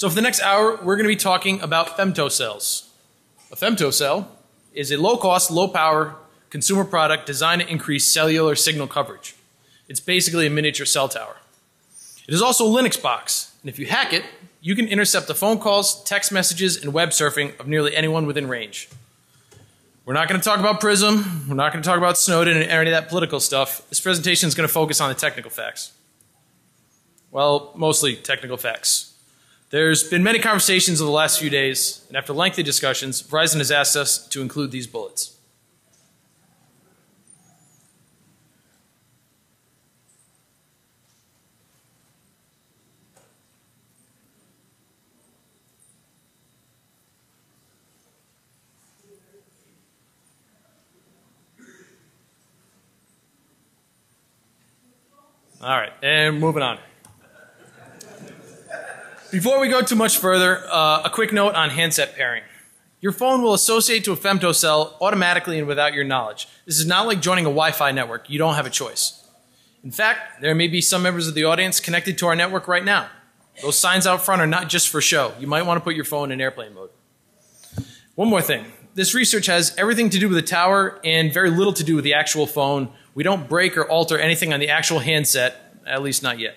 So for the next hour, we're going to be talking about femtocells. A femtocell is a low-cost, low-power consumer product designed to increase cellular signal coverage. It's basically a miniature cell tower. It is also a Linux box, and if you hack it, you can intercept the phone calls, text messages, and web surfing of nearly anyone within range. We're not going to talk about PRISM. We're not going to talk about Snowden and any of that political stuff. This presentation is going to focus on the technical facts. Well, mostly technical facts. There's been many conversations over the last few days, and after lengthy discussions, Verizon has asked us to include these bullets. All right, and moving on. Before we go too much further, a quick note on handset pairing. Your phone will associate to a femtocell automatically and without your knowledge. This is not like joining a Wi-Fi network. You don't have a choice. In fact, there may be some members of the audience connected to our network right now. Those signs out front are not just for show. You might want to put your phone in airplane mode. One more thing. This research has everything to do with the tower and very little to do with the actual phone. We don't break or alter anything on the actual handset, at least not yet.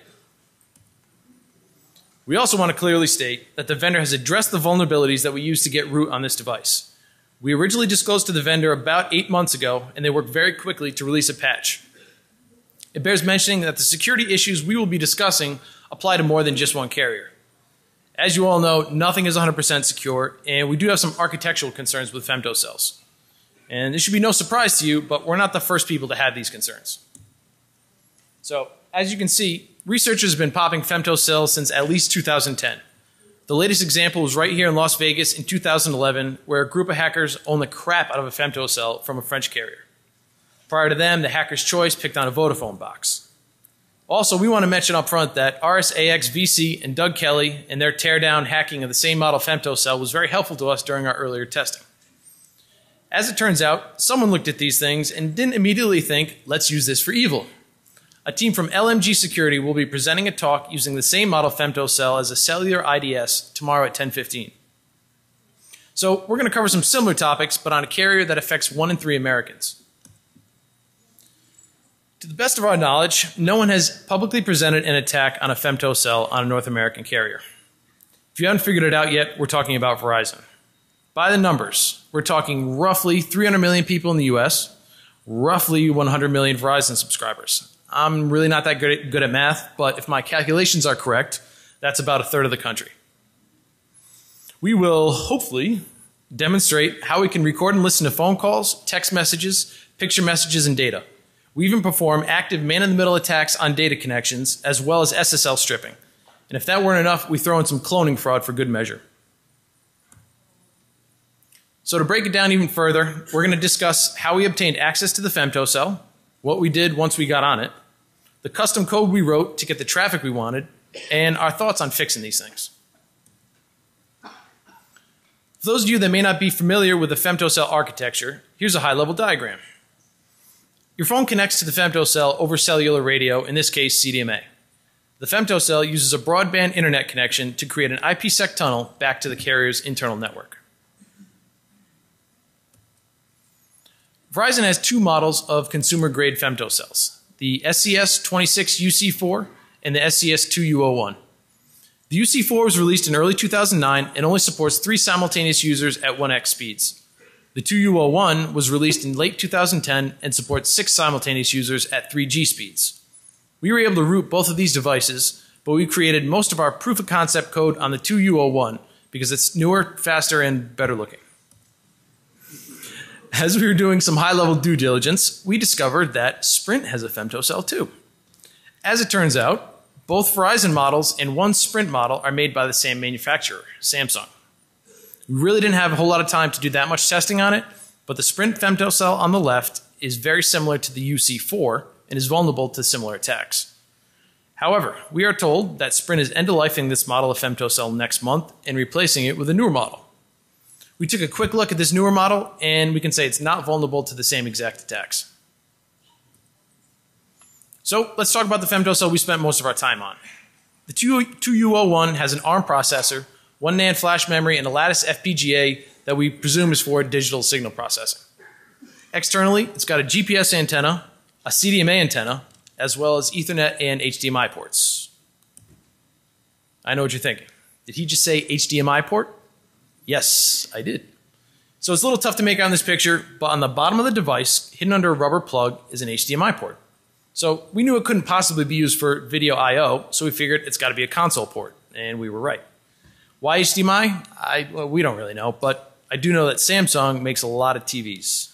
We also want to clearly state that the vendor has addressed the vulnerabilities that we use to get root on this device. We originally disclosed to the vendor about 8 months ago, and they worked very quickly to release a patch. It bears mentioning that the security issues we will be discussing apply to more than just one carrier. As you all know, nothing is 100% secure, and we do have some architectural concerns with femtocells. And this should be no surprise to you, but we're not the first people to have these concerns. So, as you can see, researchers have been popping femtocells since at least 2010. The latest example was right here in Las Vegas in 2011, where a group of hackers owned the crap out of a femtocell from a French carrier. Prior to them, the hacker's choice picked on a Vodafone box. Also, we want to mention up front that RSAX VC and Doug Kelly and their teardown hacking of the same model femtocell was very helpful to us during our earlier testing. As it turns out, someone looked at these things and didn't immediately think, let's use this for evil. A team from LMG Security will be presenting a talk using the same model femtocell as a cellular IDS tomorrow at 10:15. So we're going to cover some similar topics, but on a carrier that affects 1 in 3 Americans. To the best of our knowledge, no one has publicly presented an attack on a femtocell on a North American carrier. If you haven't figured it out yet, we're talking about Verizon. By the numbers, we're talking roughly 300 million people in the US, roughly 100 million Verizon subscribers. I'm really not that good at math, but if my calculations are correct, that's about 1/3 of the country. We will hopefully demonstrate how we can record and listen to phone calls, text messages, picture messages, and data. We even perform active man-in-the-middle attacks on data connections, as well as SSL stripping. And if that weren't enough, we throw in some cloning fraud for good measure. So to break it down even further, we're going to discuss how we obtained access to the femtocell, what we did once we got on it, the custom code we wrote to get the traffic we wanted, and our thoughts on fixing these things. For those of you that may not be familiar with the femtocell architecture, here's a high-level diagram. Your phone connects to the femtocell over cellular radio, in this case CDMA. The femtocell uses a broadband internet connection to create an IPsec tunnel back to the carrier's internal network. Verizon has 2 models of consumer-grade femtocells, the SCS26UC4 and the SCS2U01. The UC4 was released in early 2009 and only supports 3 simultaneous users at 1x speeds. The 2U01 was released in late 2010 and supports 6 simultaneous users at 3G speeds. We were able to root both of these devices, but we created most of our proof of concept code on the 2U01 because it's newer, faster, and better looking. As we were doing some high-level due diligence, we discovered that Sprint has a femtocell too. As it turns out, both Verizon models and one Sprint model are made by the same manufacturer, Samsung. We really didn't have a whole lot of time to do that much testing on it, but the Sprint femtocell on the left is very similar to the UC4 and is vulnerable to similar attacks. However, we are told that Sprint is end-of-lifing this model of femtocell next month and replacing it with a newer model. We took a quick look at this newer model, and we can say it's not vulnerable to the same exact attacks. So let's talk about the femtocell we spent most of our time on. The 2U01 has an ARM processor 1 NAND flash memory, and a lattice FPGA that we presume is for digital signal processing. Externally, it's got a GPS antenna, a CDMA antenna, as well as Ethernet and HDMI ports. I know what you're thinking. Did he just say HDMI port? Yes, I did. So it's a little tough to make out in this picture, but on the bottom of the device, hidden under a rubber plug, is an HDMI port. So we knew it couldn't possibly be used for video I/O, so we figured it's got to be a console port, and we were right. Why HDMI? Well, we don't really know, but I do know that Samsung makes a lot of TVs.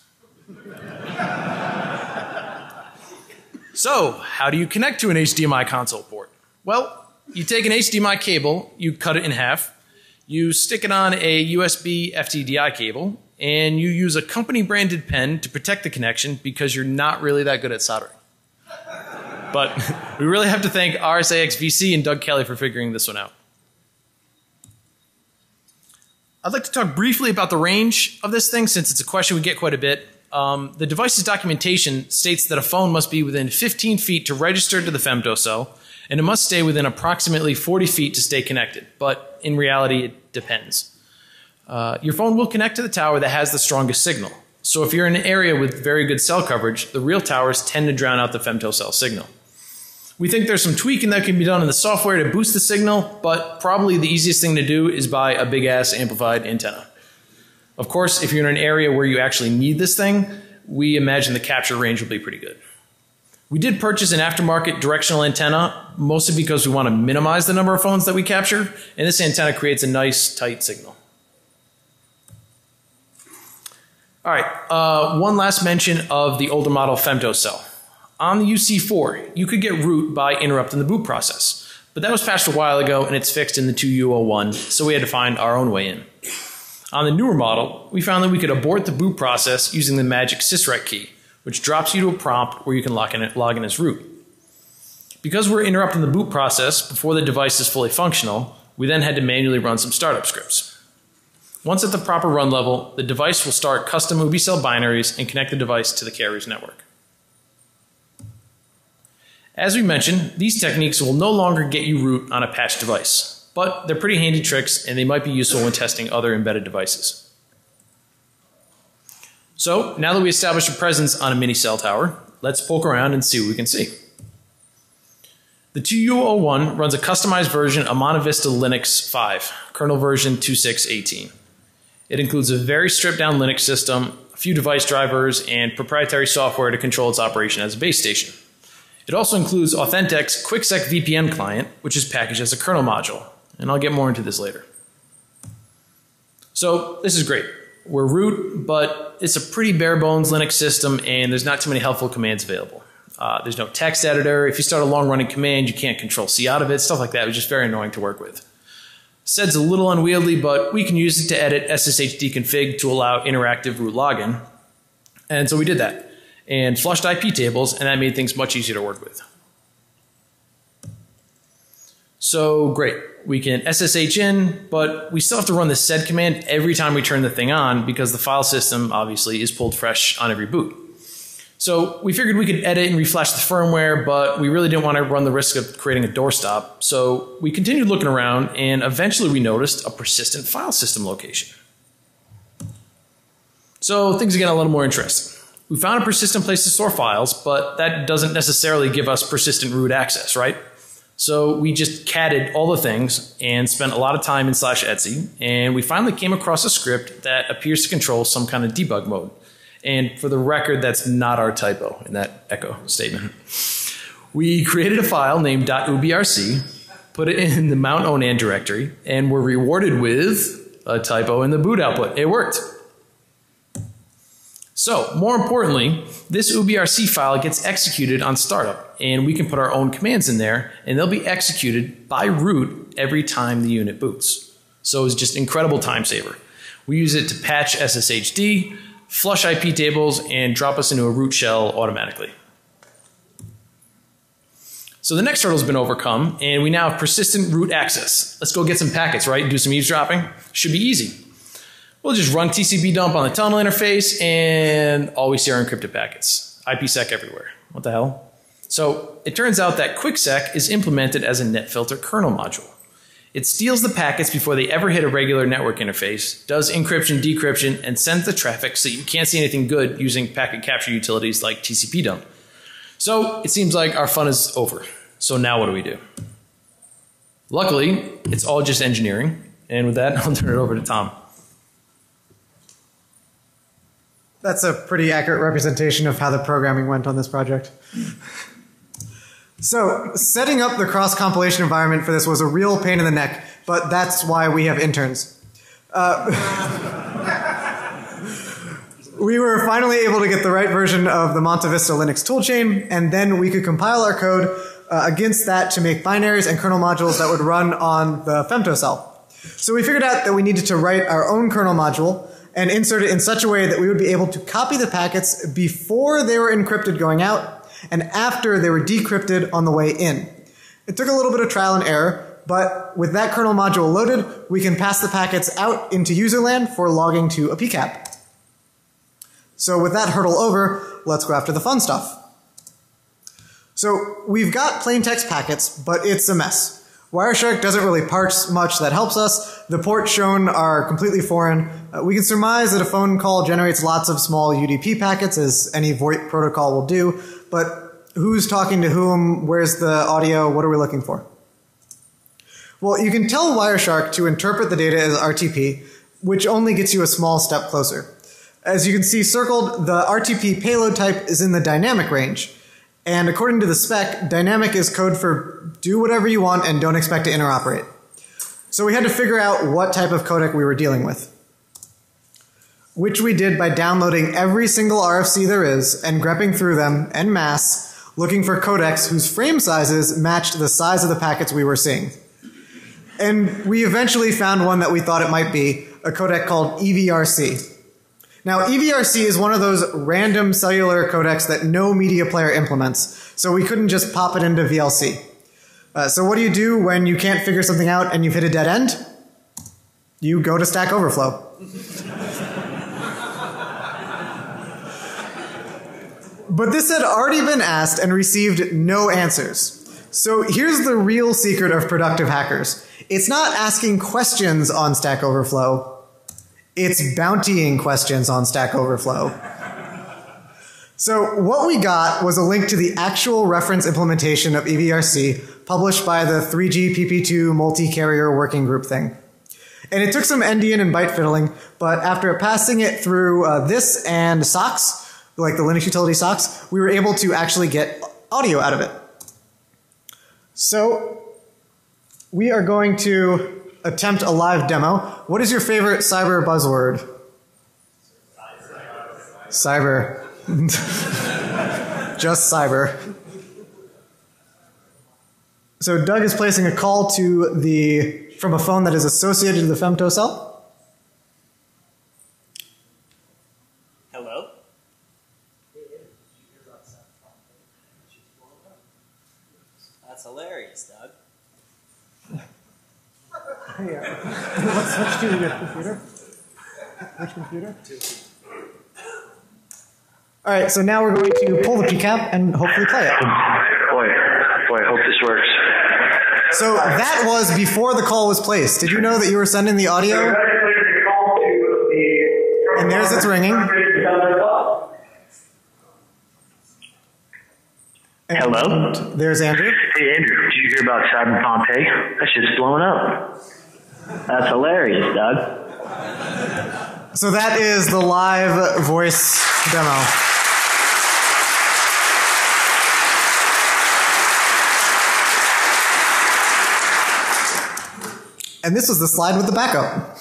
So, how do you connect to an HDMI console port? Well, you take an HDMI cable, you cut it in half, you stick it on a USB FTDI cable, and you use a company-branded pen to protect the connection because you're not really that good at soldering. But we really have to thank RSAXVC and Doug Kelly for figuring this one out. I'd like to talk briefly about the range of this thing since it's a question we get quite a bit. The device's documentation states that a phone must be within 15 feet to register to the Femtocell, and it must stay within approximately 40 feet to stay connected. But in reality, it depends. Your phone will connect to the tower that has the strongest signal. So if you're in an area with very good cell coverage, the real towers tend to drown out the Femtocell signal. We think there's some tweaking that can be done in the software to boost the signal, but probably the easiest thing to do is buy a big-ass amplified antenna. Of course, if you're in an area where you actually need this thing, we imagine the capture range will be pretty good. We did purchase an aftermarket directional antenna, mostly because we want to minimize the number of phones that we capture, and this antenna creates a nice, tight signal. All right, one last mention of the older model Femtocell. On the UC4, you could get root by interrupting the boot process, but that was patched a while ago and it's fixed in the 2U01, so we had to find our own way in. On the newer model, we found that we could abort the boot process using the magic sysrec key, which drops you to a prompt where you can log in as root. Because we're interrupting the boot process before the device is fully functional, we then had to manually run some startup scripts. Once at the proper run level, the device will start custom UbiCell binaries and connect the device to the carrier's network. As we mentioned, these techniques will no longer get you root on a patched device, but they're pretty handy tricks and they might be useful when testing other embedded devices. So now that we established a presence on a mini cell tower, let's poke around and see what we can see. The 2U01 runs a customized version of Monte Vista Linux 5, kernel version 2618. It includes a very stripped down Linux system, a few device drivers, and proprietary software to control its operation as a base station. It also includes Authentic's QuickSec VPN client, which is packaged as a kernel module, and I'll get more into this later. So this is great. We're root, but it's a pretty bare bones Linux system and there's not too many helpful commands available. There's no text editor. If you start a long running command, you can't control C out of it, stuff like that. It was just very annoying to work with. Sed's a little unwieldy, but we can use it to edit SSH deconfig to allow interactive root login. And so we did that. And flushed IP tables, and that made things much easier to work with. So great, we can SSH in, but we still have to run the sed command every time we turn the thing on because the file system obviously is pulled fresh on every boot. So we figured we could edit and reflash the firmware, but we really didn't want to run the risk of creating a doorstop. So we continued looking around and eventually we noticed a persistent file system location. So things get a little more interesting. We found a persistent place to store files, but that doesn't necessarily give us persistent root access, right? So we just catted all the things and spent a lot of time in /etc, and we finally came across a script that appears to control some kind of debug mode. And for the record, that's not our typo in that echo statement. We created a file named .ubrc, put it in the mount onan directory, and were rewarded with a typo in the boot output. It worked. So, more importantly, this ubrc file gets executed on startup, and we can put our own commands in there, and they'll be executed by root every time the unit boots. So it's just an incredible time saver. We use it to patch SSHD, flush IP tables, and drop us into a root shell automatically. So the next hurdle's been overcome, and we now have persistent root access. Let's go get some packets, right? Do some eavesdropping. Should be easy. We'll just run TCP dump on the tunnel interface and always see our encrypted packets. IPsec everywhere. What the hell? So it turns out that QuickSec is implemented as a NetFilter kernel module. It steals the packets before they ever hit a regular network interface, does encryption, decryption, and sends the traffic so you can't see anything good using packet capture utilities like TCP dump. So it seems like our fun is over. So now what do we do? Luckily, it's all just engineering. And with that, I'll turn it over to Tom. That's a pretty accurate representation of how the programming went on this project. So, setting up the cross-compilation environment for this was a real pain in the neck, but that's why we have interns. We were finally able to get the right version of the Monte Vista Linux toolchain, and then we could compile our code against that to make binaries and kernel modules that would run on the Femtocell. So we figured out that we needed to write our own kernel module and insert it in such a way that we would be able to copy the packets before they were encrypted going out, and after they were decrypted on the way in. It took a little bit of trial and error, but with that kernel module loaded, we can pass the packets out into userland for logging to a PCAP. So with that hurdle over, let's go after the fun stuff. So we've got plain text packets, but it's a mess. Wireshark doesn't really parse much that helps us. The ports shown are completely foreign. We can surmise that a phone call generates lots of small UDP packets, as any VoIP protocol will do, but who's talking to whom? Where's the audio? What are we looking for? Well, you can tell Wireshark to interpret the data as RTP, which only gets you a small step closer. As you can see circled, the RTP payload type is in the dynamic range. And according to the spec, dynamic is code for do whatever you want and don't expect to interoperate. So we had to figure out what type of codec we were dealing with, which we did by downloading every single RFC there is and grepping through them en masse, looking for codecs whose frame sizes matched the size of the packets we were seeing. And we eventually found one that we thought it might be, a codec called EVRC. Now, EVRC is one of those random cellular codecs that no media player implements, so we couldn't just pop it into VLC. So what do you do when you can't figure something out and you've hit a dead end? You go to Stack Overflow. But this had already been asked and received no answers. So here's the real secret of productive hackers. It's not asking questions on Stack Overflow. It's bountying questions on Stack Overflow. So what we got was a link to the actual reference implementation of EVRC published by the 3GPP2 multi-carrier working group thing. And it took some endian and byte fiddling, but after passing it through this and SOX, like the Linux utility SOX, we were able to actually get audio out of it. So we are going to attempt a live demo. What is your favorite cyber buzzword? Cyber. Just cyber. So Doug is placing a call to from a phone that is associated to the Femtocell. Hello? That's hilarious, Doug. Hey, let's switch to your computer. Which computer? All right, so now we're going to pull the PCAP and hopefully play it. Boy, I hope this works. So that was before the call was placed. Did you know that you were sending the audio? And there's its ringing. And hello? There's Andrew. Hey, Andrew, did you hear about Cyber Pompeii? That shit's blowing up. That's hilarious, Doug. So that is the live voice demo. And this was the slide with the backup.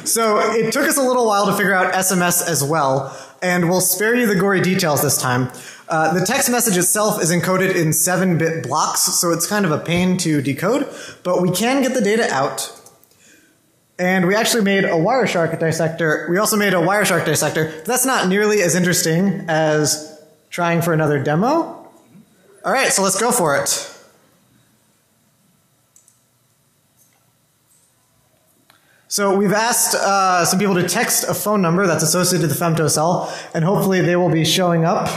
So it took us a little while to figure out SMS as well, and we'll spare you the gory details this time. The text message itself is encoded in 7-bit blocks, so it's kind of a pain to decode, but we can get the data out. And we actually made a Wireshark dissector. We also made a Wireshark dissector. But that's not nearly as interesting as trying for another demo. All right, so let's go for it. So we've asked some people to text a phone number that's associated to the Femtocell, and hopefully they will be showing up.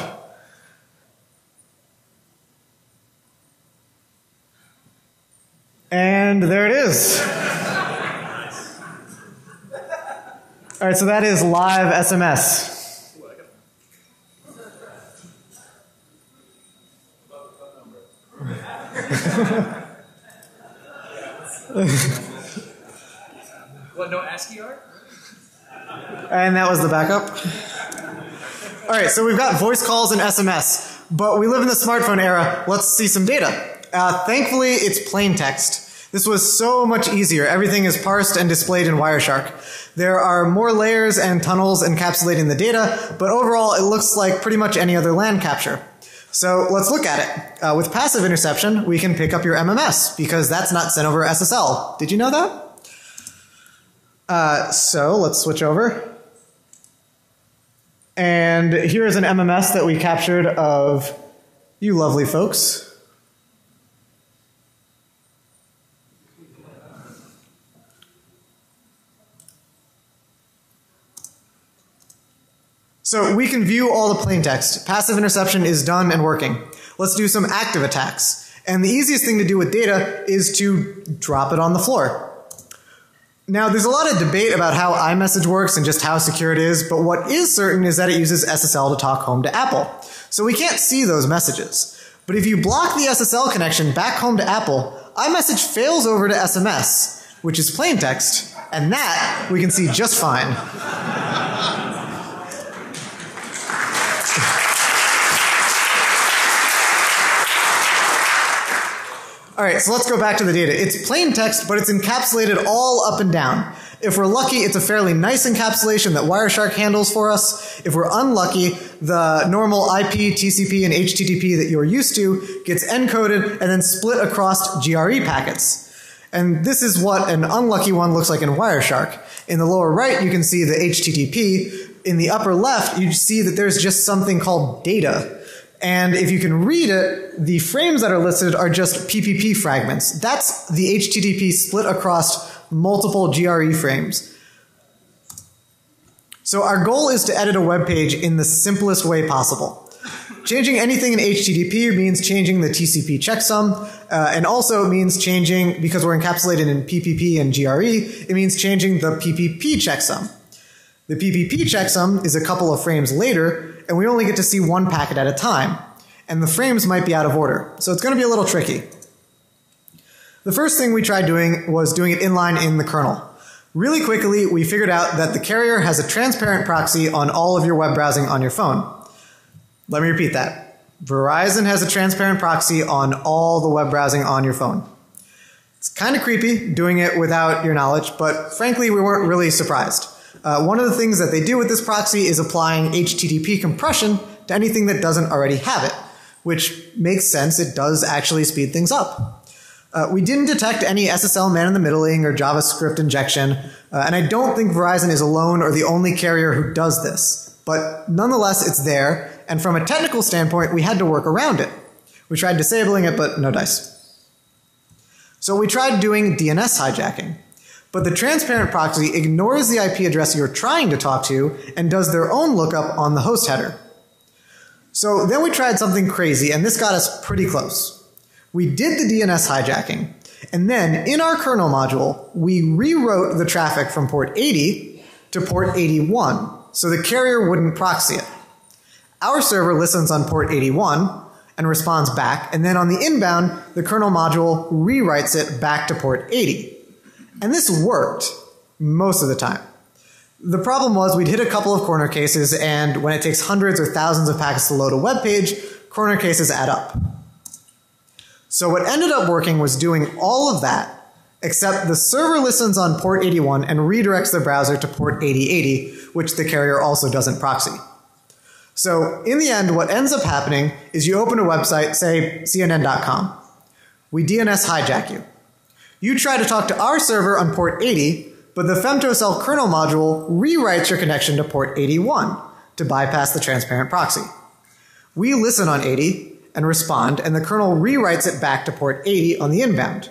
And there it is. All right, so that is live SMS. What, no ASCII art? And that was the backup. All right, so we've got voice calls and SMS, but we live in the smartphone era. Let's see some data. Thankfully, it's plain text. This was so much easier. Everything is parsed and displayed in Wireshark. There are more layers and tunnels encapsulating the data, but overall it looks like pretty much any other LAN capture. So let's look at it. With passive interception, we can pick up your MMS because that's not sent over SSL. Did you know that? So let's switch over. And here is an MMS that we captured of you lovely folks. So we can view all the plain text. Passive interception is done and working. Let's do some active attacks. And the easiest thing to do with data is to drop it on the floor. Now, there's a lot of debate about how iMessage works and just how secure it is, but what is certain is that it uses SSL to talk home to Apple. So we can't see those messages. But if you block the SSL connection back home to Apple, iMessage fails over to SMS, which is plain text, and that we can see just fine. All right, so let's go back to the data. It's plain text, but it's encapsulated all up and down. If we're lucky, it's a fairly nice encapsulation that Wireshark handles for us. If we're unlucky, the normal IP, TCP, and HTTP that you're used to gets encoded and then split across GRE packets. And this is what an unlucky one looks like in Wireshark. In the lower right, you can see the HTTP. In the upper left, you see that there's just something called data. And if you can read it, the frames that are listed are just PPP fragments. That's the HTTP split across multiple GRE frames. So our goal is to edit a web page in the simplest way possible. Changing anything in HTTP means changing the TCP checksum, and also means changing, because we're encapsulated in PPP and GRE, it means changing the PPP checksum. The PPP checksum is a couple of frames later, and we only get to see one packet at a time. And the frames might be out of order. So it's going to be a little tricky. The first thing we tried doing was doing it inline in the kernel. Really quickly, we figured out that the carrier has a transparent proxy on all of your web browsing on your phone. Let me repeat that. Verizon has a transparent proxy on all the web browsing on your phone. It's kind of creepy doing it without your knowledge, but frankly, we weren't really surprised. One of the things that they do with this proxy is applying HTTP compression to anything that doesn't already have it, which makes sense. It does actually speed things up. We didn't detect any SSL man-in-the-middling or JavaScript injection, and I don't think Verizon is alone or the only carrier who does this. But nonetheless, it's there, and from a technical standpoint, we had to work around it. We tried disabling it, but no dice. So we tried doing DNS hijacking. But the transparent proxy ignores the IP address you're trying to talk to and does their own lookup on the host header. So then we tried something crazy, and this got us pretty close. We did the DNS hijacking, and then in our kernel module, we rewrote the traffic from port 80 to port 81, so the carrier wouldn't proxy it. Our server listens on port 81 and responds back, and then on the inbound, the kernel module rewrites it back to port 80. And this worked most of the time. The problem was we'd hit a couple of corner cases, and when it takes hundreds or thousands of packets to load a web page, corner cases add up. So what ended up working was doing all of that, except the server listens on port 81 and redirects the browser to port 8080, which the carrier also doesn't proxy. So in the end, what ends up happening is you open a website, say CNN.com. We DNS hijack you. You try to talk to our server on port 80, but the Femtocell kernel module rewrites your connection to port 81 to bypass the transparent proxy. We listen on 80 and respond, and the kernel rewrites it back to port 80 on the inbound.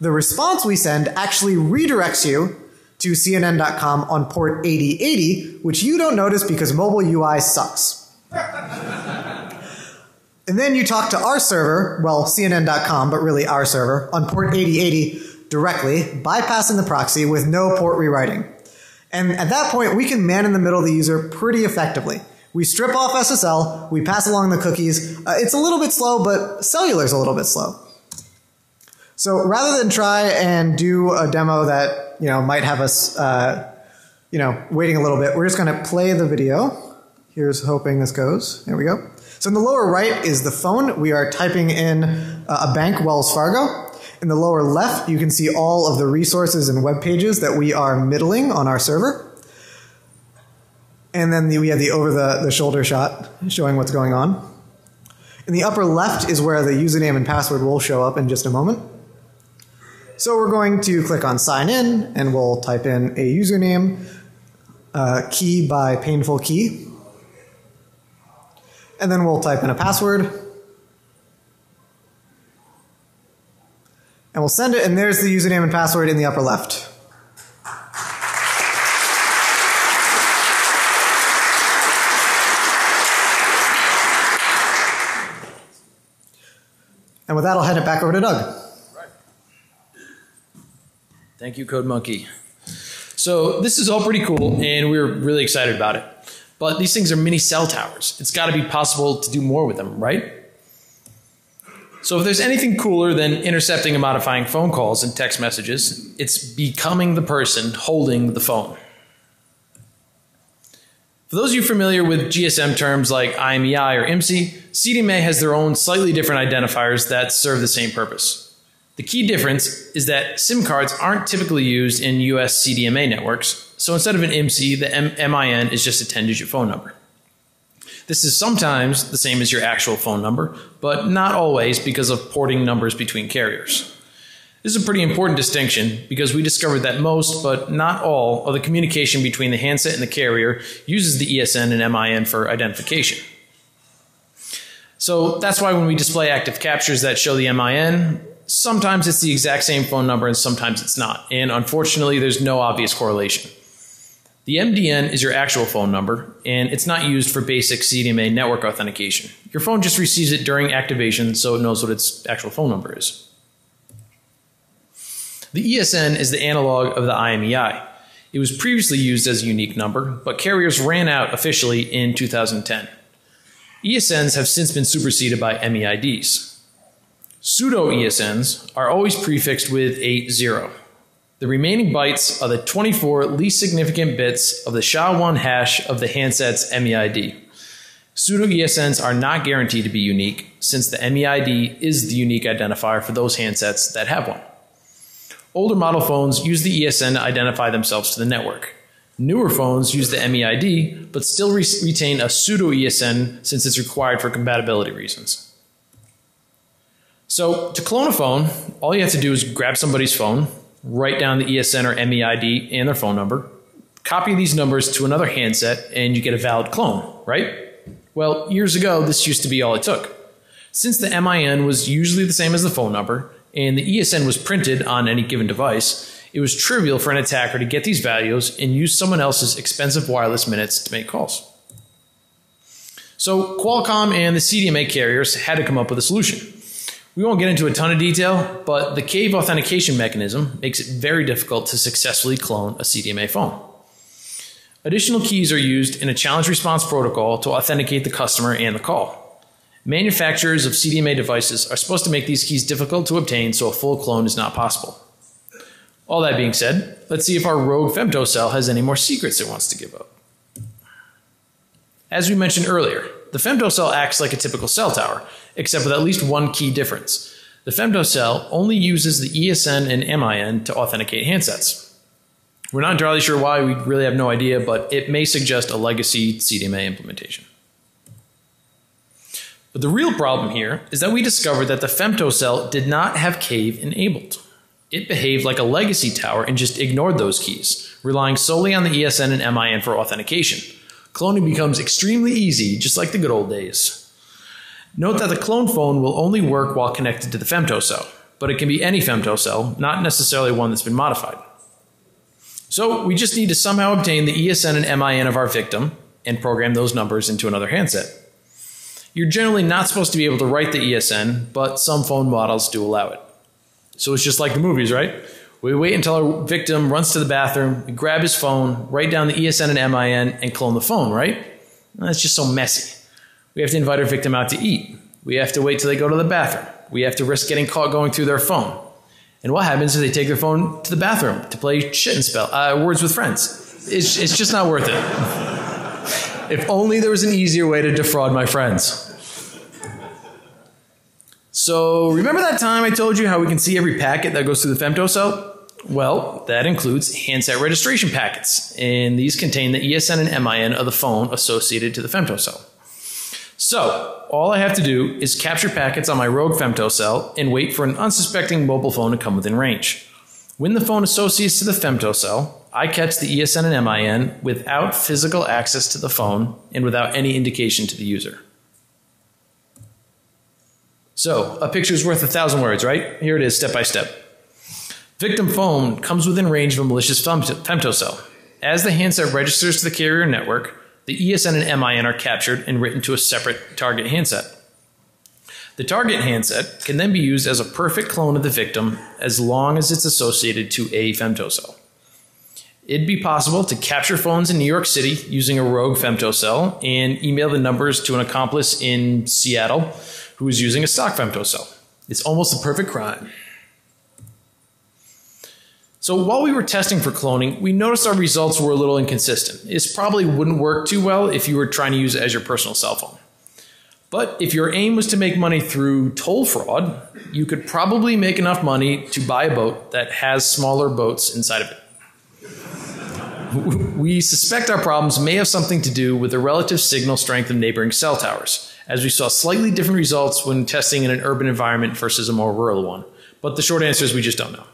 The response we send actually redirects you to CNN.com on port 8080, which you don't notice because mobile UI sucks. And then you talk to our server, well, CNN.com, but really our server, on port 8080 directly, bypassing the proxy with no port rewriting. And at that point, we can man in the middle the user pretty effectively. We strip off SSL, we pass along the cookies. It's a little bit slow, but cellular's a little bit slow. So rather than try and do a demo that, might have us, waiting a little bit, we're just going to play the video. Here's hoping this goes. There we go. So in the lower right is the phone. We are typing in a bank, Wells Fargo. In the lower left, you can see all of the resources and web pages that we are middling on our server. And then we have the over-the-shoulder shot showing what's going on. In the upper left is where the username and password will show up in just a moment. So we're going to click on sign in, and we'll type in a username, key by painful key. And then we'll type in a password. And we'll send it, and there's the username and password in the upper left. And with that, I'll hand it back over to Doug. Thank you, Code Monkey. So this is all pretty cool, and we're really excited about it. But these things are mini cell towers. It's got to be possible to do more with them, right? So if there's anything cooler than intercepting and modifying phone calls and text messages, it's becoming the person holding the phone. For those of you familiar with GSM terms like IMEI or IMSI, CDMA has their own slightly different identifiers that serve the same purpose. The key difference is that SIM cards aren't typically used in US CDMA networks, so instead of an IMSI, the MIN is just a 10-digit phone number. This is sometimes the same as your actual phone number, but not always because of porting numbers between carriers. This is a pretty important distinction because we discovered that most, but not all, of the communication between the handset and the carrier uses the ESN and MIN for identification. So that's why when we display active captures that show the MIN, sometimes it's the exact same phone number and sometimes it's not. And unfortunately, there's no obvious correlation. The MDN is your actual phone number, and it's not used for basic CDMA network authentication. Your phone just receives it during activation, so it knows what its actual phone number is. The ESN is the analog of the IMEI. It was previously used as a unique number, but carriers ran out officially in 2010. ESNs have since been superseded by MEIDs. Pseudo ESNs are always prefixed with a 0. The remaining bytes are the 24 least significant bits of the SHA-1 hash of the handset's MEID. Pseudo ESNs are not guaranteed to be unique, since the MEID is the unique identifier for those handsets that have one. Older model phones use the ESN to identify themselves to the network. Newer phones use the MEID, but still retain a pseudo ESN since it's required for compatibility reasons. So to clone a phone, all you have to do is grab somebody's phone, write down the ESN or MEID and their phone number, copy these numbers to another handset, and you get a valid clone, right? Well, years ago, this used to be all it took. Since the MIN was usually the same as the phone number, and the ESN was printed on any given device, it was trivial for an attacker to get these values and use someone else's expensive wireless minutes to make calls. So Qualcomm and the CDMA carriers had to come up with a solution. We won't get into a ton of detail, but the cave authentication mechanism makes it very difficult to successfully clone a CDMA phone. Additional keys are used in a challenge response protocol to authenticate the customer and the call. Manufacturers of CDMA devices are supposed to make these keys difficult to obtain so a full clone is not possible. All that being said, let's see if our rogue Femtocell has any more secrets it wants to give up. As we mentioned earlier, the Femtocell acts like a typical cell tower, except with at least one key difference. The Femtocell only uses the ESN and MIN to authenticate handsets. We're not entirely sure why, we really have no idea, but it may suggest a legacy CDMA implementation. But the real problem here is that we discovered that the Femtocell did not have cave enabled. It behaved like a legacy tower and just ignored those keys, relying solely on the ESN and MIN for authentication. Cloning becomes extremely easy, just like the good old days. Note that the clone phone will only work while connected to the Femtocell, but it can be any Femtocell, not necessarily one that's been modified. So we just need to somehow obtain the ESN and MIN of our victim and program those numbers into another handset. You're generally not supposed to be able to write the ESN, but some phone models do allow it. So it's just like the movies, right? We wait until our victim runs to the bathroom, we grab his phone, write down the ESN and MIN, and clone the phone, right? That's just so messy. We have to invite our victim out to eat. We have to wait till they go to the bathroom. We have to risk getting caught going through their phone. And what happens if they take their phone to the bathroom to play shit and spell words with friends? It's just not worth it. If only there was an easier way to defraud my friends. So remember that time I told you how we can see every packet that goes through the Femtocell? Well, that includes handset registration packets, and these contain the ESN and MIN of the phone associated to the Femtocell. So all I have to do is capture packets on my rogue Femtocell and wait for an unsuspecting mobile phone to come within range. When the phone associates to the Femtocell, I catch the ESN and MIN without physical access to the phone and without any indication to the user. So, a picture is worth 1,000 words, right? Here it is, step by step. Victim phone comes within range of a malicious Femtocell. As the handset registers to the carrier network, the ESN and MIN are captured and written to a separate target handset. The target handset can then be used as a perfect clone of the victim as long as it's associated to a Femtocell. It'd be possible to capture phones in New York City using a rogue Femtocell and email the numbers to an accomplice in Seattle who is using a stock Femtocell. It's almost a perfect crime. So while we were testing for cloning, we noticed our results were a little inconsistent. This probably wouldn't work too well if you were trying to use it as your personal cell phone. But if your aim was to make money through toll fraud, you could probably make enough money to buy a boat that has smaller boats inside of it. We suspect our problems may have something to do with the relative signal strength of neighboring cell towers, as we saw slightly different results when testing in an urban environment versus a more rural one. But the short answer is we just don't know.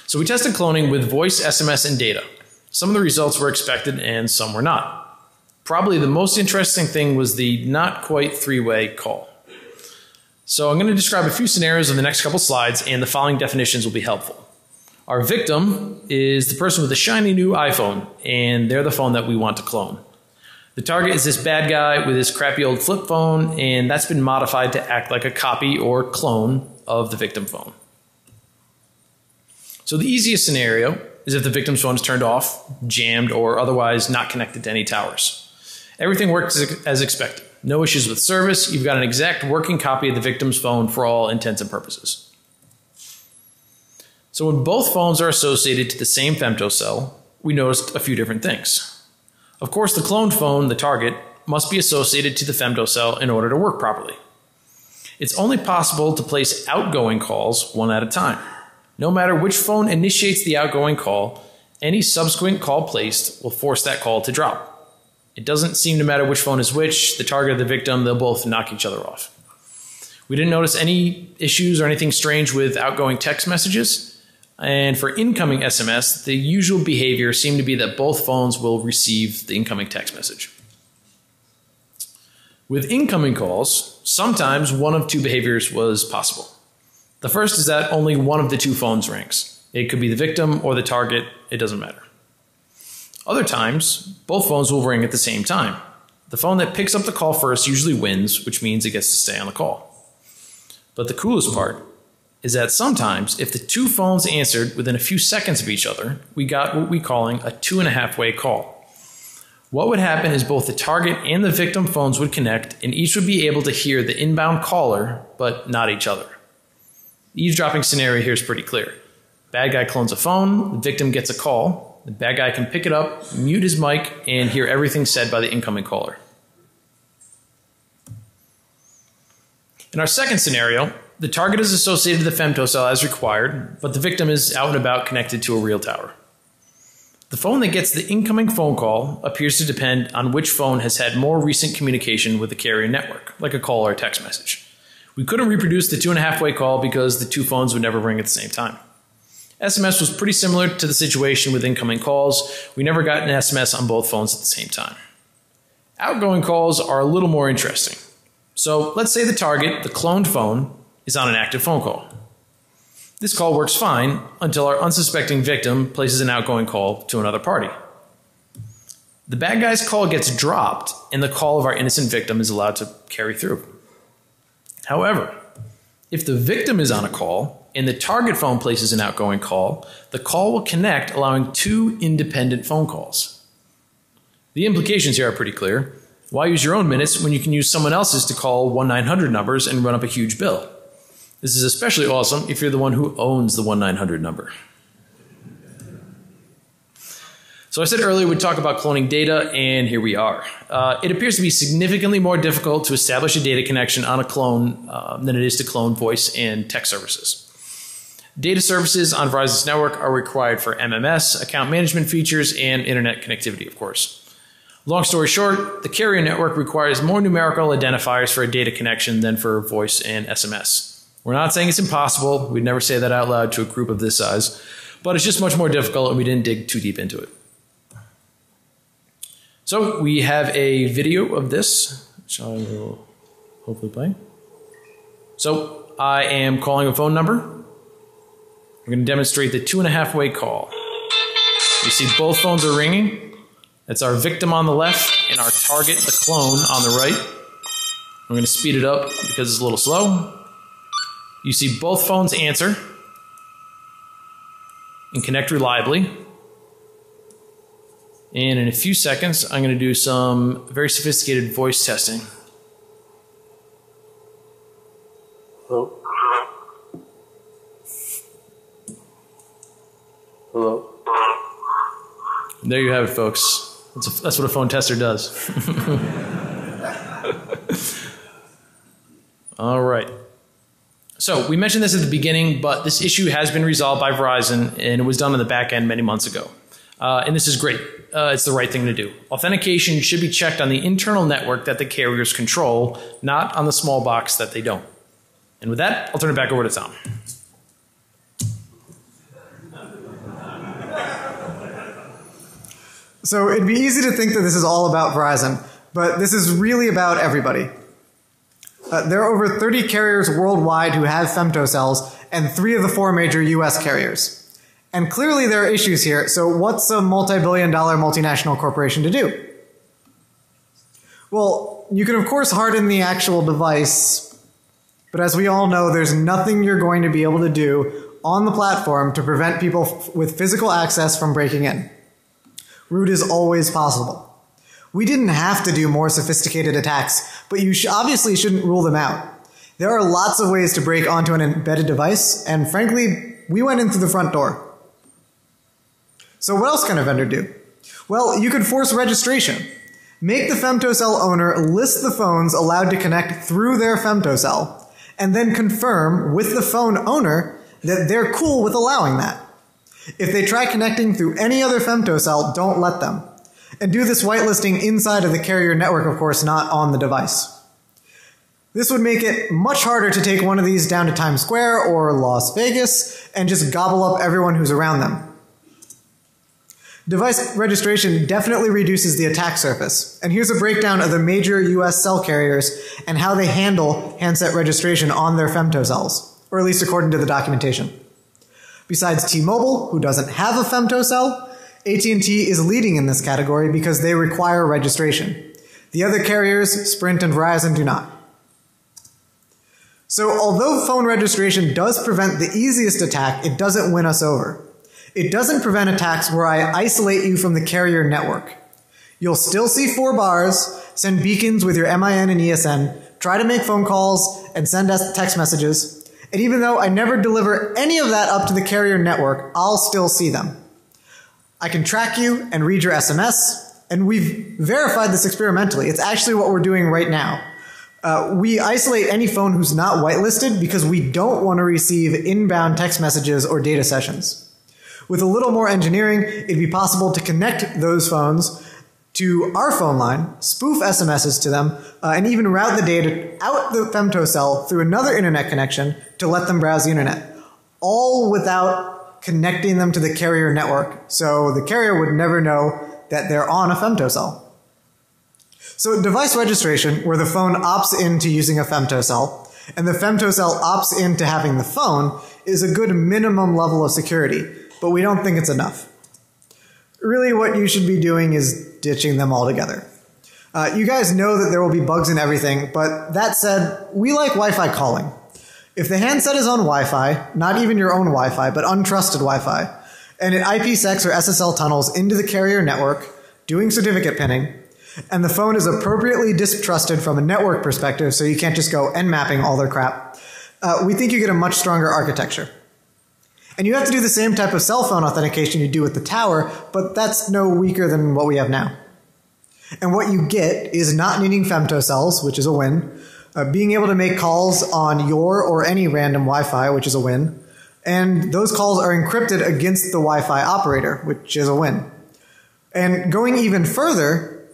So we tested cloning with voice, SMS, and data. Some of the results were expected and some were not. Probably the most interesting thing was the not quite three-way call. So I'm going to describe a few scenarios in the next couple slides, and the following definitions will be helpful. Our victim is the person with a shiny new iPhone, and they're the phone that we want to clone. The target is this bad guy with his crappy old flip phone, and that's been modified to act like a copy or clone of the victim phone. So the easiest scenario is if the victim's phone is turned off, jammed, or otherwise not connected to any towers. Everything works as expected. No issues with service. You've got an exact working copy of the victim's phone for all intents and purposes. So when both phones are associated to the same Femtocell, we noticed a few different things. Of course, the cloned phone, the target, must be associated to the Femtocell in order to work properly. It's only possible to place outgoing calls one at a time. No matter which phone initiates the outgoing call, any subsequent call placed will force that call to drop. It doesn't seem to matter which phone is which, the target or the victim, they'll both knock each other off. We didn't notice any issues or anything strange with outgoing text messages. And for incoming SMS, the usual behavior seemed to be that both phones will receive the incoming text message. With incoming calls, sometimes one of two behaviors was possible. The first is that only one of the two phones rings. It could be the victim or the target, it doesn't matter. Other times, both phones will ring at the same time. The phone that picks up the call first usually wins, which means it gets to stay on the call. But the coolest part is that sometimes, if the two phones answered within a few seconds of each other, we got what we're calling a 2.5-way call. What would happen is both the target and the victim phones would connect, and each would be able to hear the inbound caller, but not each other. The eavesdropping scenario here is pretty clear. Bad guy clones a phone, the victim gets a call, the bad guy can pick it up, mute his mic, and hear everything said by the incoming caller. In our second scenario, the target is associated to the Femtocell as required, but the victim is out and about connected to a real tower. The phone that gets the incoming phone call appears to depend on which phone has had more recent communication with the carrier network, like a call or a text message. We couldn't reproduce the 2.5-way call because the two phones would never ring at the same time. SMS was pretty similar to the situation with incoming calls. We never got an SMS on both phones at the same time. Outgoing calls are a little more interesting. So let's say the target, the cloned phone, is on an active phone call. This call works fine until our unsuspecting victim places an outgoing call to another party. The bad guy's call gets dropped, and the call of our innocent victim is allowed to carry through. However, if the victim is on a call and the target phone places an outgoing call, the call will connect, allowing 2 independent phone calls. The implications here are pretty clear. Why use your own minutes when you can use someone else's to call 1-900 numbers and run up a huge bill? This is especially awesome if you're the one who owns the 1-900 number. So I said earlier we'd talk about cloning data, and here we are. It appears to be significantly more difficult to establish a data connection on a clone than it is to clone voice and text services. Data services on Verizon's network are required for MMS, account management features, and internet connectivity, of course. Long story short, the carrier network requires more numerical identifiers for a data connection than for voice and SMS. We're not saying it's impossible. We'd never say that out loud to a group of this size, but it's just much more difficult, and we didn't dig too deep into it. So we have a video of this, which I will hopefully play. So I am calling a phone number. We're going to demonstrate the 2.5-way call. You see both phones are ringing. That's our victim on the left and our target, the clone, on the right. We're going to speed it up because it's a little slow. You see both phones answer and connect reliably. And in a few seconds, I'm going to do some very sophisticated voice testing. Hello? Hello? And there you have it, folks. That's what a phone tester does. All right. So we mentioned this at the beginning, but this issue has been resolved by Verizon, and it was done on the back end many months ago. And this is great. It's the right thing to do. Authentication should be checked on the internal network that the carriers control, not on the small box that they don't. And with that, I'll turn it back over to Tom. So it'd be easy to think that this is all about Verizon, but this is really about everybody. There are over 30 carriers worldwide who have femtocells, and 3 of the 4 major US carriers. And clearly there are issues here, so what's a multi-billion-dollar multinational corporation to do? Well, you can of course harden the actual device, but as we all know, there's nothing you're going to be able to do on the platform to prevent people with physical access from breaking in. Root is always possible. We didn't have to do more sophisticated attacks, but you obviously shouldn't rule them out. There are lots of ways to break onto an embedded device, and frankly, we went in through the front door. So what else can a vendor do? Well, you could force registration. Make the Femtocell owner list the phones allowed to connect through their Femtocell, and then confirm with the phone owner that they're cool with allowing that. If they try connecting through any other Femtocell, don't let them. And do this whitelisting inside of the carrier network, of course, not on the device. This would make it much harder to take one of these down to Times Square or Las Vegas and just gobble up everyone who's around them. Device registration definitely reduces the attack surface, and here's a breakdown of the major US cell carriers and how they handle handset registration on their femtocells, or at least according to the documentation. Besides T-Mobile, who doesn't have a femtocell, AT&T is leading in this category because they require registration. The other carriers, Sprint and Verizon, do not. So although phone registration does prevent the easiest attack, it doesn't win us over. It doesn't prevent attacks where I isolate you from the carrier network. You'll still see 4 bars, send beacons with your MIN and ESN, try to make phone calls, and send us text messages. And even though I never deliver any of that up to the carrier network, I'll still see them. I can track you and read your SMS, and we've verified this experimentally. It's actually what we're doing right now. We isolate any phone who's not whitelisted because we don't want to receive inbound text messages or data sessions. With a little more engineering, it'd be possible to connect those phones to our phone line, spoof SMSs to them, and even route the data out the femtocell through another internet connection to let them browse the internet, all without connecting them to the carrier network, so the carrier would never know that they're on a femtocell. So device registration, where the phone opts into using a femtocell, and the femtocell opts into having the phone, is a good minimum level of security, but we don't think it's enough. Really what you should be doing is ditching them altogether. You guys know that there will be bugs in everything, but that said, we like Wi-Fi calling. If the handset is on Wi-Fi, not even your own Wi-Fi, but untrusted Wi-Fi, and it IPsec or SSL tunnels into the carrier network, doing certificate pinning, and the phone is appropriately distrusted from a network perspective, so you can't just go nmapping all their crap, we think you get a much stronger architecture. And you have to do the same type of cell phone authentication you do with the tower, but that's no weaker than what we have now. And what you get is not needing femtocells, which is a win, being able to make calls on your or any random Wi-Fi, which is a win, and those calls are encrypted against the Wi-Fi operator, which is a win. And going even further,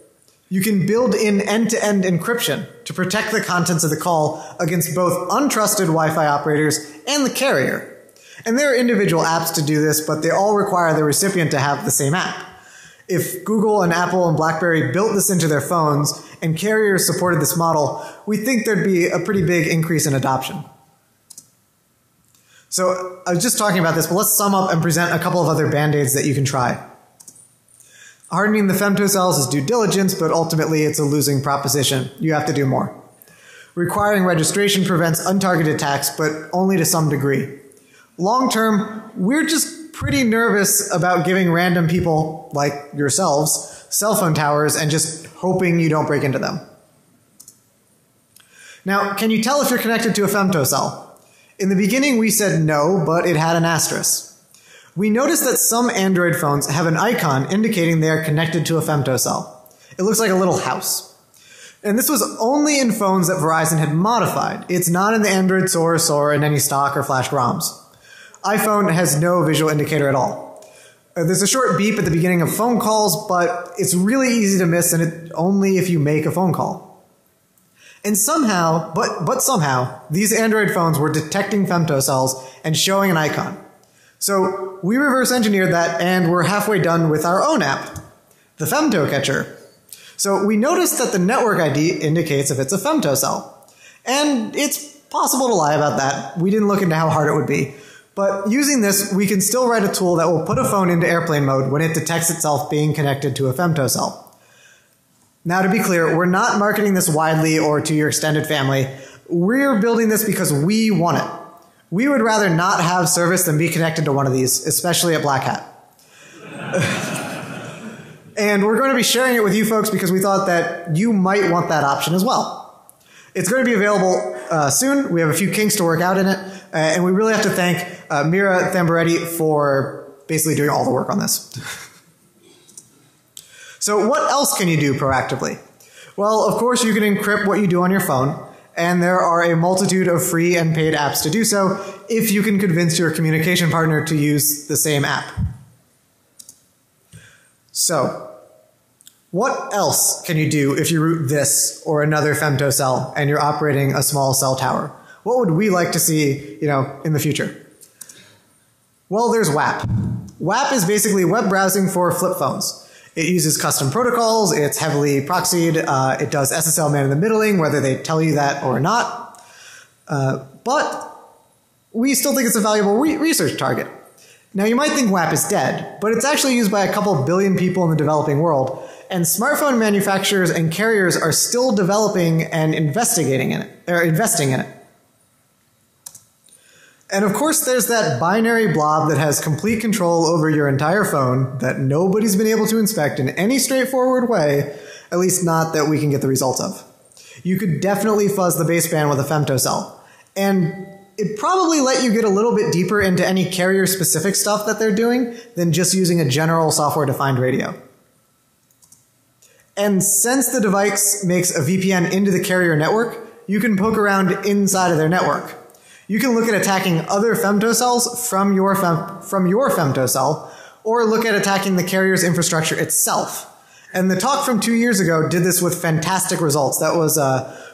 you can build in end-to-end encryption to protect the contents of the call against both untrusted Wi-Fi operators and the carrier. And there are individual apps to do this, but they all require the recipient to have the same app. If Google and Apple and BlackBerry built this into their phones and carriers supported this model, we think there'd be a pretty big increase in adoption. So I was just talking about this, but let's sum up and present a couple of other band-aids that you can try. Hardening the femtocells is due diligence, but ultimately it's a losing proposition. You have to do more. Requiring registration prevents untargeted attacks, but only to some degree. Long term, we're just pretty nervous about giving random people, like yourselves, cell phone towers and just hoping you don't break into them. Now, can you tell if you're connected to a femtocell? In the beginning we said no, but it had an asterisk. We noticed that some Android phones have an icon indicating they are connected to a femtocell. It looks like a little house. And this was only in phones that Verizon had modified. It's not in the Android source or in any stock or flashed ROMs. iPhone has no visual indicator at all. There's a short beep at the beginning of phone calls, but it's really easy to miss, and it only if you make a phone call. And somehow, but somehow, these Android phones were detecting femtocells and showing an icon. So we reverse engineered that, and we're halfway done with our own app, the Femto Catcher. So we noticed that the network ID indicates if it's a femtocell. And it's possible to lie about that. We didn't look into how hard it would be. But using this, we can still write a tool that will put a phone into airplane mode when it detects itself being connected to a femtocell. Now to be clear, we're not marketing this widely or to your extended family. We're building this because we want it. We would rather not have service than be connected to one of these, especially at BlackHat. And we're going to be sharing it with you folks because we thought that you might want that option as well. It's going to be available soon. We have a few kinks to work out in it. And we really have to thank Mira Thambaretti for basically doing all the work on this. So what else can you do proactively? Well, of course, you can encrypt what you do on your phone. And there are a multitude of free and paid apps to do so if you can convince your communication partner to use the same app. So, what else can you do if you root this or another femtocell and you're operating a small cell tower? What would we like to see, in the future? Well, there's WAP. WAP is basically web browsing for flip phones. It uses custom protocols, it's heavily proxied, it does SSL man in the middling, whether they tell you that or not. But we still think it's a valuable research target. Now you might think WAP is dead, but it's actually used by a couple billion people in the developing world, and smartphone manufacturers and carriers are still developing and investing in it. And of course there's that binary blob that has complete control over your entire phone that nobody's been able to inspect in any straightforward way, at least not that we can get the results of. You could definitely fuzz the baseband with a femtocell. And it'd probably let you get a little bit deeper into any carrier-specific stuff that they're doing than just using a general software-defined radio. And since the device makes a VPN into the carrier network, you can poke around inside of their network. You can look at attacking other femtocells from your femtocell, or look at attacking the carrier's infrastructure itself. And the talk from 2 years ago did this with fantastic results. That was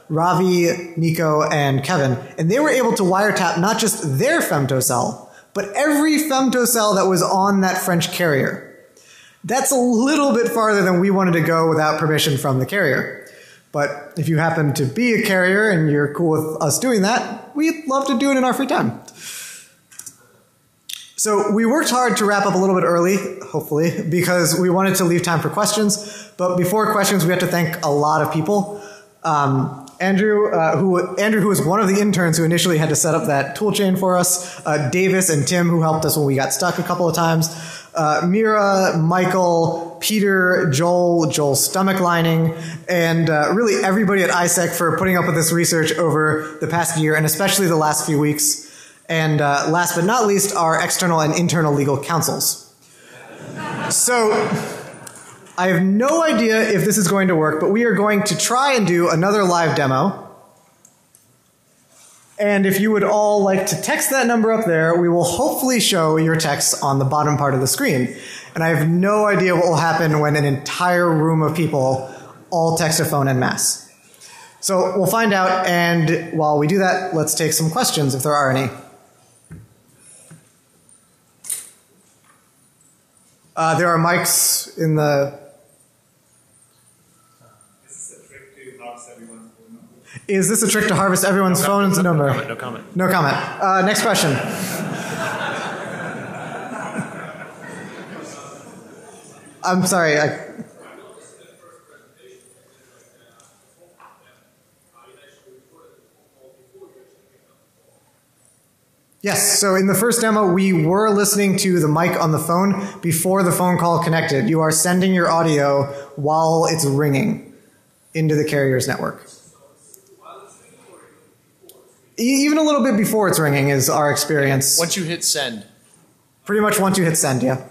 Ravi, Nico, and Kevin. And they were able to wiretap not just their femtocell, but every femtocell that was on that French carrier. That's a little bit farther than we wanted to go without permission from the carrier. But if you happen to be a carrier and you're cool with us doing that, we'd love to do it in our free time. So we worked hard to wrap up a little bit early, hopefully, because we wanted to leave time for questions. But before questions, we have to thank a lot of people. Andrew, who was one of the interns who initially had to set up that toolchain for us, Davis and Tim, who helped us when we got stuck a couple of times, Mira, Michael, Peter, Joel's stomach lining, and really everybody at ISEC for putting up with this research over the past year, and especially the last few weeks. And last but not least, our external and internal legal counsels. So I have no idea if this is going to work, but we are going to try and do another live demo. And if you would all like to text that number up there, we will hopefully show your texts on the bottom part of the screen. And I have no idea what will happen when an entire room of people all text a phone en masse. So we'll find out, and while we do that, let's take some questions if there are any. There are mics in the... Is this a trick to harvest everyone's phone's number? No comment. No comment. Next question. I'm sorry. Yes, so in the first demo, we were listening to the mic on the phone before the phone call connected. You are sending your audio while it's ringing into the carrier's network. Even a little bit before it's ringing is our experience. Once you hit send. Pretty much once you hit send, yeah.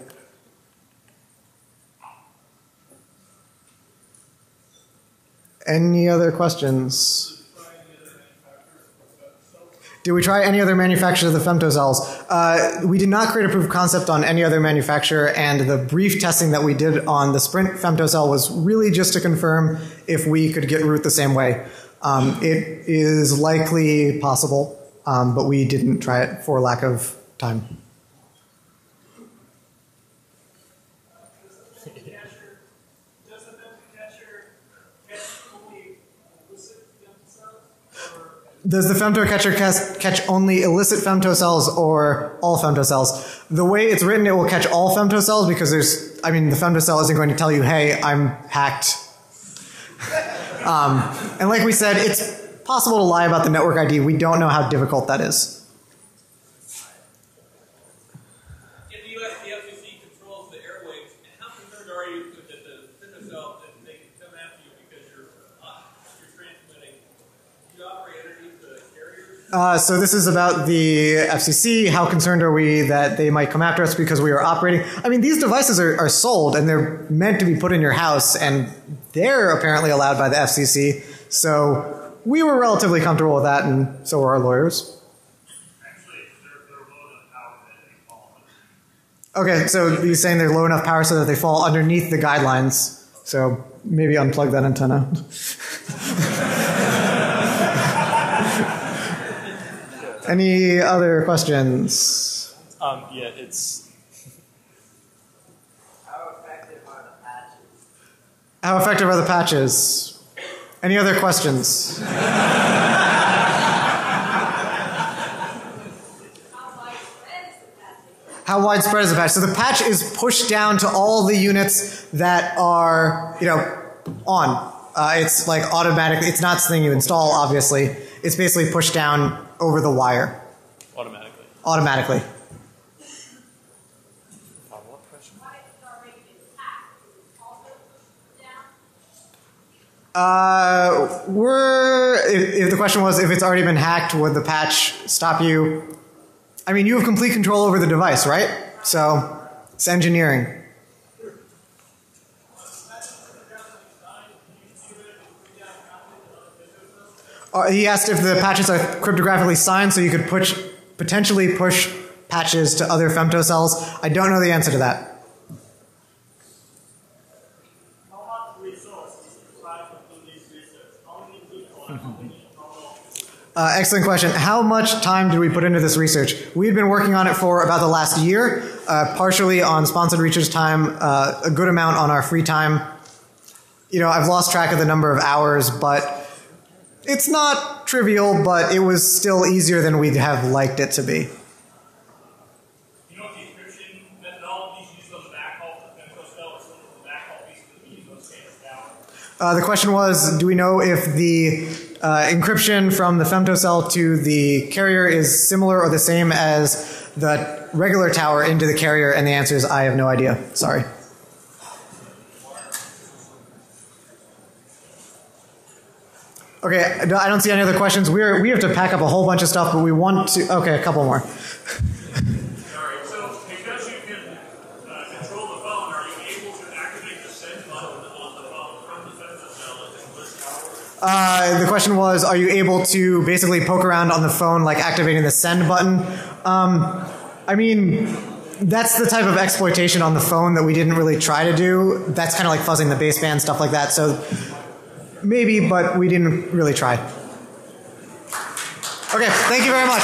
Any other questions? Did we try any other manufacturer of the femtocells? We did not create a proof of concept on any other manufacturer, and the brief testing that we did on the Sprint femtocell was really just to confirm if we could get root the same way. It is likely possible, but we didn't try it for lack of time. Does the femtocatcher catch only illicit femtocells or all femtocells? The way it's written, it will catch all femtocells because the femtocell isn't going to tell you, hey, I'm hacked. And like we said, it's possible to lie about the network ID. We don't know how difficult that is. In the US, the FCC controls the airwaves. And how concerned are you that the femtocell, that they can come after you because you're transmitting? Do you operate underneath the carriers? So this is about the FCC. How concerned are we that they might come after us because we are operating? I mean, these devices are sold and they're meant to be put in your house, and they're apparently allowed by the FCC. So we were relatively comfortable with that, and so were our lawyers. Actually, they're low enough power that they fall. Okay, so you're saying they're low enough power so that they fall underneath the guidelines. So maybe unplug that antenna. Any other questions? Yeah, it's... How effective are the patches? How effective are the patches? Any other questions? How widespread is the patch? So the patch is pushed down to all the units that are, on. It's like automatically, it's not something you install, obviously. It's basically pushed down over the wire. Automatically. Automatically. Follow-up question? If the question was if it's already been hacked, would the patch stop you? I mean, you have complete control over the device, right? So it's engineering. He asked if the patches are cryptographically signed so you could potentially push patches to other femtocells. I don't know the answer to that. Excellent question. How much time did we put into this research? We've been working on it for about the last year, partially on sponsored research time, a good amount on our free time. I've lost track of the number of hours, but it's not trivial, but it was still easier than we'd have liked it to be. If you The question was, do we know if the encryption from the Femtocell to the carrier is similar or the same as the regular tower into the carrier? And the answer is, I have no idea. Sorry. Okay, I don't see any other questions. We have to pack up a whole bunch of stuff, but we want to. Okay, a couple more. Sorry. So because you can control the phone, are you able to activate the send button on the phone from the Femtocell in English hours? The question was, are you able to basically poke around on the phone, like activating the send button? I mean, that's the type of exploitation on the phone that we didn't really try to do. That's kind of like fuzzing the baseband, stuff like that. So maybe, but we didn't really try. Okay, thank you very much.